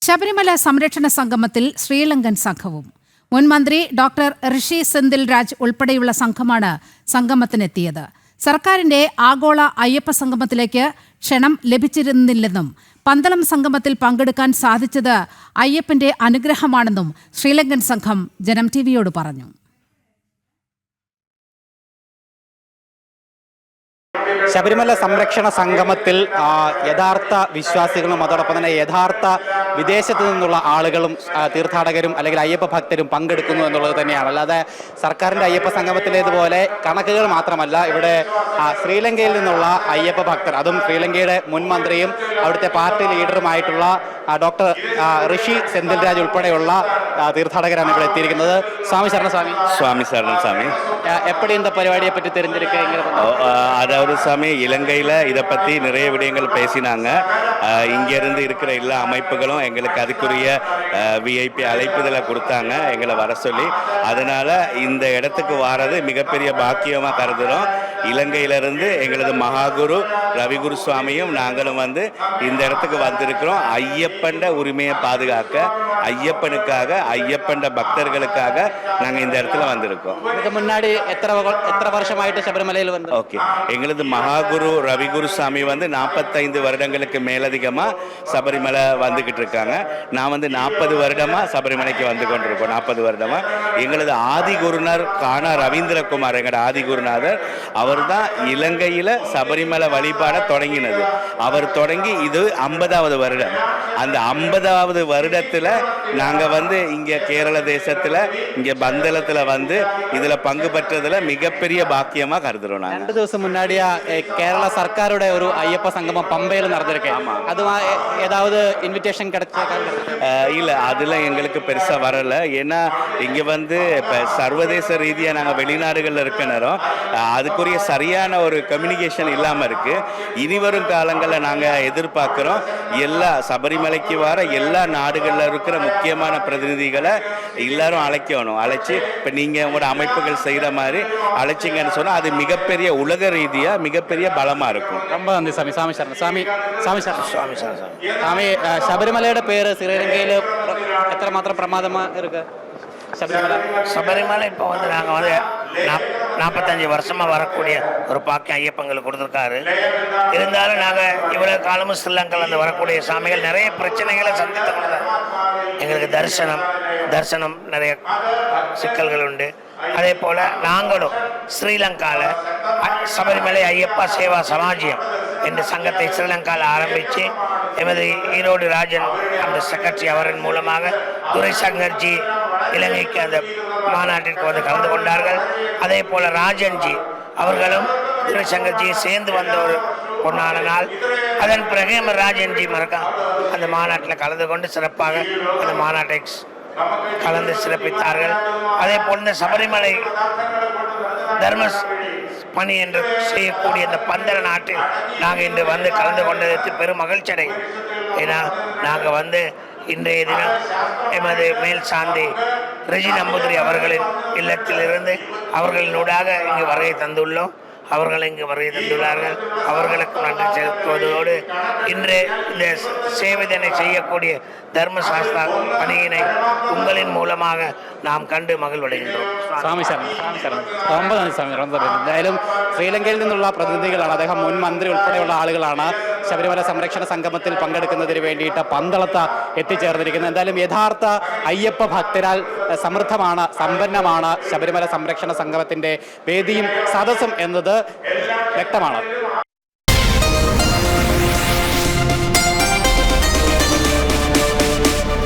ശബരിമല സംരക്ഷണ സംഗമത്തിൽ ശ്രീലങ്കൻ സംഘവും മുൻ മന്ത്രി ഡോക്ടർ ഋഷി സെന്തിൽ രാജ് ഉൾപ്പെടെയുള്ള സംഘമാണ് സംഗമത്തിനെത്തിയത്. സർക്കാരിന്റെ ആഗോള അയ്യപ്പ സംഗമത്തിലേക്ക് ക്ഷണം ലഭിച്ചിരുന്നില്ലെന്നും പന്തളം സംഗമത്തിൽ പങ്കെടുക്കാൻ സാധിച്ചത് അയ്യപ്പന്റെ അനുഗ്രഹമാണെന്നും ശ്രീലങ്കൻ സംഘം ജനം ടിവിയോട് പറഞ്ഞു. ശബരിമല സംരക്ഷണ സംഗമത്തിൽ യഥാർത്ഥ വിശ്വാസികളും അതോടൊപ്പം തന്നെ യഥാർത്ഥ വിദേശത്തു നിന്നുള്ള ആളുകളും തീർത്ഥാടകരും അല്ലെങ്കിൽ അയ്യപ്പ ഭക്തരും പങ്കെടുക്കുന്നു എന്നുള്ളത് തന്നെയാണ്. അല്ലാതെ സർക്കാരിൻ്റെ അയ്യപ്പ സംഗമത്തിലേതുപോലെ കണക്കുകൾ മാത്രമല്ല. ഇവിടെ ശ്രീലങ്കയിൽ നിന്നുള്ള അയ്യപ്പ ഭക്തർ, അതും ശ്രീലങ്കയുടെ മുൻ മന്ത്രിയും അവിടുത്തെ പാർട്ടി ലീഡറുമായിട്ടുള്ള ഡോക്ടർ ഋഷി സെന്തിൽ രാജ് ഉൾപ്പെടെയുള്ള തീർത്ഥാടകരാണ് ഇവിടെ എത്തിയിരിക്കുന്നത്. സ്വാമി ശരണം സ്വാമി. எப்படி இந்த பரிபாடியை பற்றி தெரிஞ்சிருக்கீங்க? அதாவது சாமி, இலங்கையில் இதை பற்றி நிறைய விடயங்கள் பேசினாங்க. இங்கேருந்து இருக்கிற எல்லா அமைப்புகளும் எங்களுக்கு அதுக்குரிய விஐபி அழைப்புதலை கொடுத்தாங்க எங்களை வர சொல்லி. அதனால் இந்த இடத்துக்கு வாரது மிகப்பெரிய பாக்கியமாக கருதுகிறோம். இலங்கையிலிருந்து எங்களது மகாகுரு ரவிகுரு சுவாமியும் நாங்களும் வந்து இந்த இடத்துக்கு வந்திருக்கிறோம். ஐயப்பண்ட உரிமையை பாதுகாக்க, ஐயப்பனுக்காக, ஐயப்பண்ட பக்தர்களுக்காக நாங்கள் இந்த இடத்துல வந்திருக்கோம். இதுக்கு முன்னாடி எத்தனை வருஷமாயிட்டு சபரிமலையில் வந்து? ஓகே, எங்களது மகாகுரு ரவிகுரு சாமி வந்து 45 வருடங்களுக்கு மேலதிகமாக சபரிமலை வந்துக்கிட்டு இருக்காங்க. நான் வந்து 40 வருடமாக சபரிமலைக்கு வந்து கொண்டிருக்கோம். 40 வருடமாக எங்களது ஆதி குருநார் காணா ரவீந்திரகுமார், எங்களோட ஆதி குருநாதர், அவர் தான் இலங்கையில் சபரிமலை வழிபாடை தொடங்கினது. அவர் தொடங்கி இது 50வது வருடம். அந்த 50வது வருடத்தில் நாங்கள் வந்து இங்கே கேரள தேசத்தில் இங்கே பந்தளத்தில் வந்து இதில் பங்கு பெற்றதில் மிகப்பெரிய பாக்கியமாக கருதுகிறோம். நாங்கள் 2 ദിവസം முன்னாடியா கேரள சர்க்காரோட ஒரு ஐயப்ப சங்கமம் பம்பையில் நடந்திருக்கு. ஆமாம், அது ஏதாவது இன்விடேஷன் கிடைச்சா? இல்லை, அதில் எங்களுக்கு பெருசாக வரலை. ஏன்னா இங்கே வந்து இப்போ சர்வதேச ரீதியாக நாங்கள் வெளிநாடுகளில் இருக்க நேரம் அதுக்குரிய சரியான ஒரு கம்யூனிகேஷன் இல்லாமல் இருக்குது. இனி வரும் காலங்களில் நாங்கள் எதிர்பார்க்குறோம் எல்லா சபரிமலைக்கு வர எல்லா நாடுகளில் இருக்கிற முக்கியமான பிரதிநிதிகளை எல்லாரும் அழைக்கணும். அழைச்சி இப்போ நீங்கள் உங்களோட அமைப்புகள் செய்கிற மாதிரி அழைச்சிங்கன்னு சொன்னால் அது மிகப்பெரிய உலக ரீதியாக மிகப்பெரிய பலமாக இருக்கும். ரொம்ப நன்றி சாமி. சாமி, சபரிமலையோட பேர் ஸ்ரீலங்கையில் எத்தனை பிரமாதமாக இருக்கு? சபரிமலை இப்போ வந்து நாங்கள் வந்து 45 வருஷமாக வரக்கூடிய ஒரு பாக்கியம் ஐயப்பங்களுக்கு கொடுத்துருக்காரு. இருந்தாலும் நாங்கள் இவ்வளோ காலமும் ஸ்ரீலங்காவில் வரக்கூடிய சாமிகள் நிறைய பிரச்சனைகளை சந்தித்து கொண்டு எங்களுக்கு தரிசனம் நிறைய சிக்கல்கள் உண்டு. அதே போல் நாங்களும் ஸ்ரீலங்காவில் சபரிமலை ஐயப்பா சேவா சமாஜியம் என்ற சங்கத்தை ஸ்ரீலங்காவில் ஆரம்பித்து எமது ஈரோடு ராஜன் அந்த செக்ரட்டரி அவரின் மூலமாக துரைசங்கர்ஜி இலங்கைக்கு அந்த மாநாட்டிற்கு வந்து கலந்து கொண்டார்கள். அதே போல் ராஜன்ஜி அவர்களும் துரைசங்கர்ஜி சேர்ந்து வந்த ஒரு பொன்னான நாள். அதன் பிறகு ராஜன்ஜி அந்த மாநாட்டில் கலந்து கொண்டு சிறப்பாக அந்த மாநாட்டை கலந்து சிறப்பித்தார்கள். அதே போல் இந்த சபரிமலை தர்ம பணி என்று செய்யக்கூடிய இந்த பந்தள நாட்டில் நாங்கள் இன்று வந்து கலந்து கொண்டதற்கு பெரும் மகிழ்ச்சி அடையும். ஏன்னா நாங்கள் வந்து இன்றைய தினம் எமது மேல் சாந்தி ரிஜி நம்பூதிரி அவர்களின் இல்லத்திலிருந்து அவர்களினூடாக இங்கு வருகை தந்துள்ளோம். அவர்கள் இங்கு வருகை தந்துள்ளார்கள். அவர்களுக்கு நன்றி செலுத்துவதோடு இன்று இந்த சேவைதனை செய்யக்கூடிய தர்மசாஸ்திர பணியினை உங்களின் மூலமாக நாம் கண்டு மகிழ்வடைகின்றோம். സ്വാമി ശരണം. ரொம்ப നന്ദി സ്വാമി. എന്തായാലും ശ്രീലങ്കയിൽ നിന്നുള്ള പ്രതിനിധികളാണ്. അദ്ദേഹം മുൻ മന്ത്രി ഉൾപ്പെടെയുള്ള ആളുകളാണ് ശബരിമല സംരക്ഷണ സംഗമത്തിൽ പങ്കെടുക്കുന്നതിന് വേണ്ടിയിട്ട് പന്തളത്ത് എത്തിച്ചേർന്നിരിക്കുന്നത്. എന്തായാലും യഥാർത്ഥ അയ്യപ്പ ഭക്തരാൽ സമൃദ്ധമാണ്, സമ്പന്നമാണ് ശബരിമല സംരക്ഷണ സംഗമത്തിന്റെ വേദിയും സദസ്സും എന്നത് വ്യക്തമാണ്.